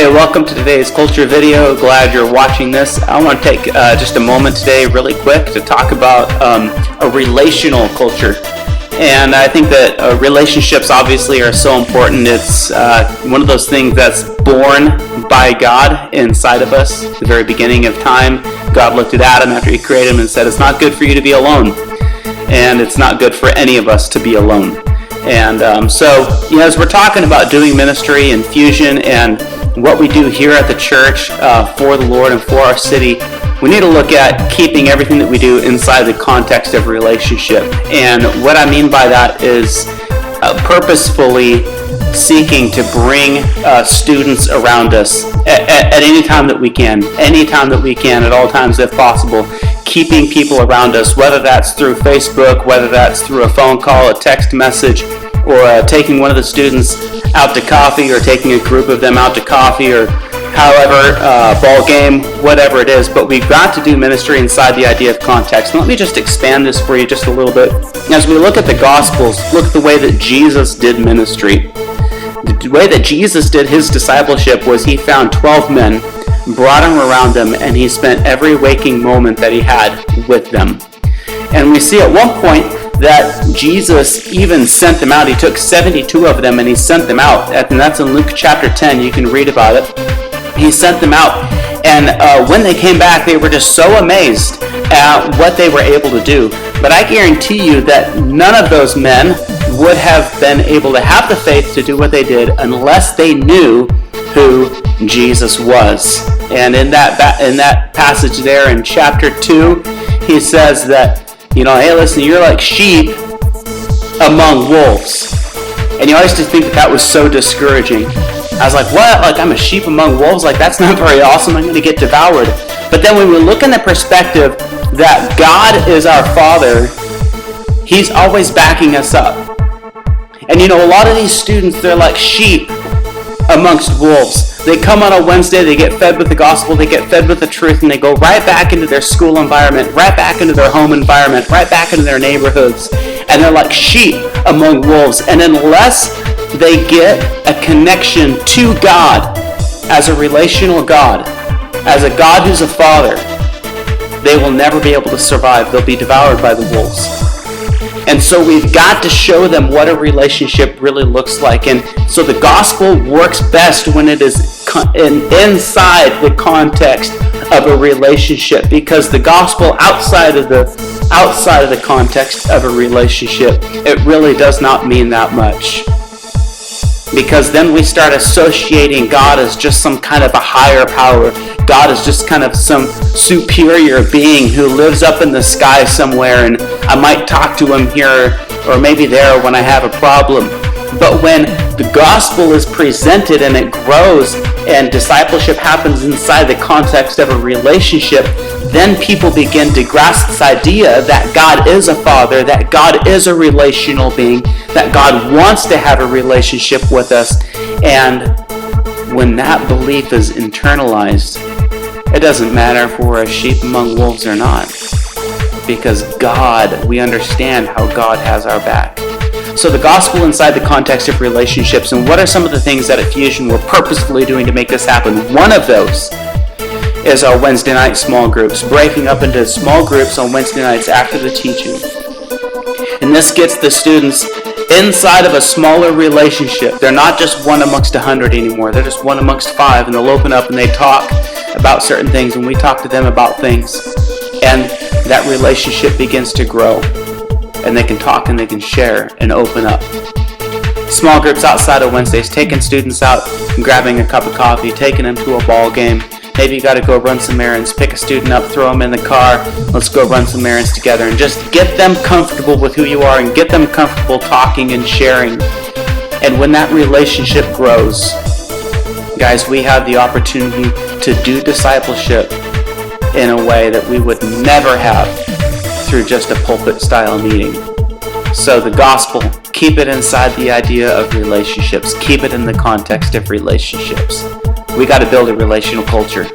Hey, welcome to today's culture video. Glad you're watching this. I want to take just a moment today really quick to talk about a relational culture. And I think that relationships obviously are so important. It's one of those things that's born by God inside of us. At the very beginning of time, God looked at Adam after he created him and said, it's not good for you to be alone. And it's not good for any of us to be alone. And so as we're talking about doing ministry and fusion and what we do here at the church for the Lord and for our city, we need to look at keeping everything that we do inside the context of relationship. And what I mean by that is purposefully seeking to bring students around us at any time that we can, at all times if possible, keeping people around us, whether that's through Facebook, whether that's through a phone call, a text message, or taking one of the students out to coffee, or taking a group of them out to coffee, or however, ball game, whatever it is. But we've got to do ministry inside the idea of context. And let me just expand this for you just a little bit. As we look at the Gospels, look at the way that Jesus did ministry. The way that Jesus did his discipleship was he found 12 men, brought them around them, and he spent every waking moment that he had with them. And we see at one point that Jesus even sent them out. He took 72 of them and he sent them out. And that's in Luke chapter 10. You can read about it. He sent them out. And when they came back, they were just so amazed at what they were able to do. But I guarantee you that none of those men would have been able to have the faith to do what they did unless they knew who Jesus was. And in that passage there in chapter 2, he says that, hey, listen, you're like sheep among wolves. And you always just think that was so discouraging. I was like, what? Like, I'm a sheep among wolves? Like, that's not very awesome. I'm going to get devoured. But then when we look in the perspective that God is our Father, he's always backing us up. And a lot of these students, they're like sheep amongst wolves. They come on a Wednesday, they get fed with the gospel, they get fed with the truth, and they go right back into their school environment, right back into their home environment, right back into their neighborhoods. And they're like sheep among wolves. And unless they get a connection to God as a relational God, as a God who's a father, they will never be able to survive. They'll be devoured by the wolves. And so we've got to show them what a relationship really looks like. And so the gospel works best when it is inside the context of a relationship, because the gospel outside of the context of a relationship, it really does not mean that much. Because then we start associating God as just some kind of a higher power. God is just kind of some superior being who lives up in the sky somewhere, and I might talk to him here or maybe there when I have a problem. But when the gospel is presented and it grows and discipleship happens inside the context of a relationship, then people begin to grasp this idea that God is a father, that God is a relational being, that God wants to have a relationship with us. And when that belief is internalized, it doesn't matter if we're a sheep among wolves or not, because we understand how God has our back. So the gospel inside the context of relationships, and what are some of the things that at Fusion we're purposefully doing to make this happen? One of those is our Wednesday night small groups, breaking up into small groups on Wednesday nights after the teaching. And this gets the students inside of a smaller relationship. They're not just one amongst 100 anymore. They're just one amongst 5, and they'll open up and they talk about certain things, and we talk to them about things. And that relationship begins to grow, and they can talk and they can share and open up. Small groups outside of Wednesdays, taking students out and grabbing a cup of coffee, taking them to a ball game. Maybe you got to go run some errands, pick a student up, throw them in the car, let's go run some errands together, and just get them comfortable with who you are and get them comfortable talking and sharing. And when that relationship grows, guys, we have the opportunity to do discipleship in a way that we would never have through just a pulpit style meeting. So the gospel, keep it inside the idea of relationships. Keep it in the context of relationships. We got to build a relational culture.